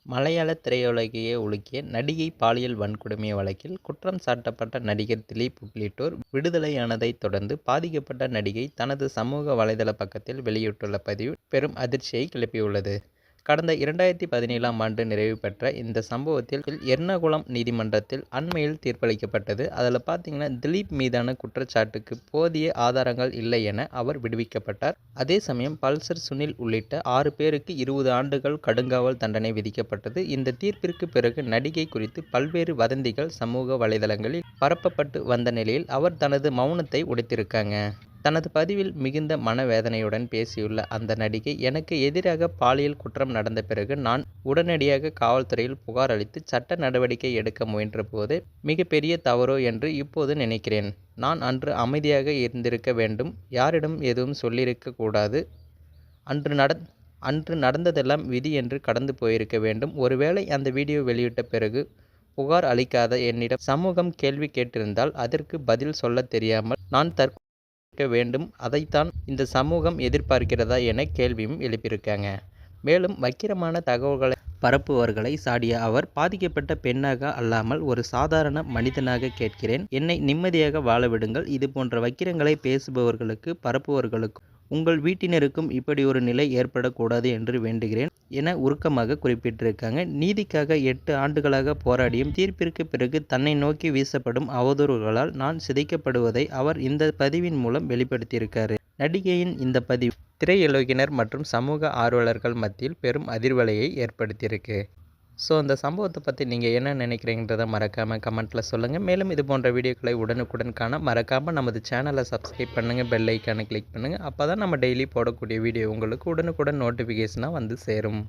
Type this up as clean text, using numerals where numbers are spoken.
மலையாள திரையுலகையே உலுக்கிய நடிகை பாலியல் வன்கொடுமை வழக்கில் குற்றம் சாட்டப்பட்ட நடிகர் திலீப் உள்ளிட்டோர் விடுதலையானதைத் தொடர்ந்து பாதிக்கப்பட்ட நடிகை தனது சமூக வலைதள பக்கத்தில் வெளியிட்டுள்ள பதிவு பெரும் அதிர்ச்சியை கிளப்பியுள்ளது. கடந்த 2017ஆம் ஆண்டு நிறைவு பெற்ற இந்த சம்பவத்தில் எர்ணாகுளம் நீதிமன்றத்தில் அண்மையில் தீர்ப்பளிக்கப்பட்டது. அதில் பார்த்தீங்கன்னா திலீப் மீதான குற்றச்சாட்டுக்கு போதிய ஆதாரங்கள் இல்லை என அவர் விடுவிக்கப்பட்டார். அதே சமயம் பல்சர் சுனில் உள்ளிட்ட 6 பேருக்கு 20 ஆண்டுகள் கடுங்காவல் தண்டனை விதிக்கப்பட்டது. இந்த தீர்ப்பிற்கு பிறகு நடிகை குறித்து பல்வேறு வதந்திகள் சமூக வலைதளங்களில் பரப்பப்பட்டு வந்த நிலையில் அவர் தனது மௌனத்தை உடைத்திருக்காங்க. தனது பதிவில் மிகுந்த மனவேதனையுடன் பேசியுள்ள அந்த நடிகை, எனக்கு எதிராக பாலியல் குற்றம் நடந்த பிறகு நான் உடனடியாக காவல்துறையில் புகார் அளித்து சட்ட நடவடிக்கை எடுக்க முயன்ற போது மிகப்பெரிய தவறோ என்று இப்போது நினைக்கிறேன். நான் அன்று அமைதியாக இருந்திருக்க வேண்டும். யாரிடம் எதுவும் சொல்லியிருக்க கூடாது. அன்று நடந்ததெல்லாம் விதி என்று கடந்து போயிருக்க வேண்டும். ஒருவேளை அந்த வீடியோ வெளியிட்ட பிறகு புகார் அளிக்காத என்னிடம் சமூகம் கேள்வி கேட்டிருந்தால் அதற்கு பதில் சொல்ல தெரியாமல் நான் வேண்டும். அதைத்தான் இந்த சமூகம் எதிர்பார்க்கிறதா என கேள்வியும் எழுப்பியிருக்காங்க. மேலும் வக்கிரமான தகவல்களை பரப்புவர்களை சாடிய அவர், பாதிக்கப்பட்ட பெண்ணாக அல்லாமல் ஒரு சாதாரண மனிதனாக கேட்கிறேன். என்னை நிம்மதியாக வாழ விடுங்கள். இது போன்ற வக்கிரங்களை பேசுபவர்களுக்கு பரப்புவர்களுக்கு உங்கள் வீட்டினருக்கும் இப்படி ஒரு நிலை ஏற்படக்கூடாது என்று வேண்டுகிறேன் என உருக்கமாக குறிப்பிட்டிருக்காங்க. நீதிக்காக 8 ஆண்டுகளாக போராடியும் தீர்ப்பிற்கு பிறகு தன்னை நோக்கி வீசப்படும் அவதூறுகளால் நான் சிதைக்கப்படுவதை அவர் இந்த பதிவின் மூலம் வெளிப்படுத்தியிருக்காரு. நடிகையின் இந்த பதிவு திரையுலகினர் மற்றும் சமூக ஆர்வலர்கள் மத்தியில் பெரும் அதிர்வலையை ஏற்படுத்தியிருக்கு. ஸோ அந்த சம்பவத்தை பற்றி நீங்கள் என்ன நினைக்கிறீங்கன்றதை மறக்காமல் கமெண்ட்டில் சொல்லுங்கள். மேலும் இது போன்ற வீடியோக்களை உடனுக்குடன் காண மறக்காமல் நமது சேனலை சப்ஸ்கிரைப் பண்ணுங்கள், பெல் ஐக்கானை கிளிக் பண்ணுங்கள். அப்போ தான் நம்ம டெய்லி போடக்கூடிய வீடியோ உங்களுக்கு உடனுக்குடன் நோட்டிஃபிகேஷனாக வந்து சேரும்.